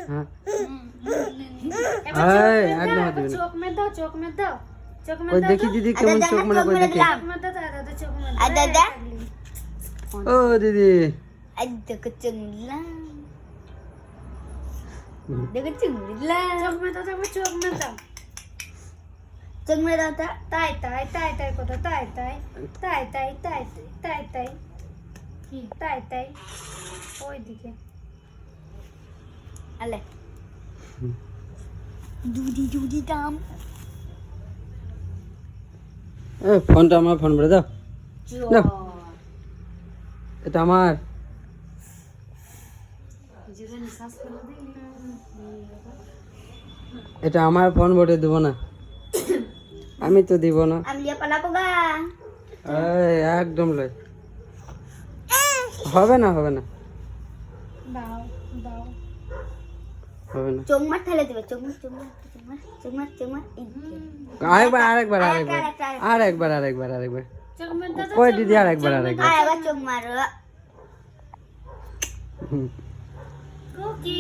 हाँ चौक में दो कोई देखी दीदी केमन चोक মানে कोई দেখি दादा ओ दीदी देखो चंगला देखो चंगला चौक में दो ताई को तो ताई ওই দিকে আলে দুদি দাম এ ফোনটা আমার ফোন করে দাও দাও এটা আমার এটা আমার ফোন বটে দেব না আমি তো দিব না আমি লিয়া পালাবো গা এই একদম লয় হবে না দাও হবে না চোখমার ঠেলে দিবে চোখমার আরেকবার কই দিদি আরেকবার চোখমার কুকি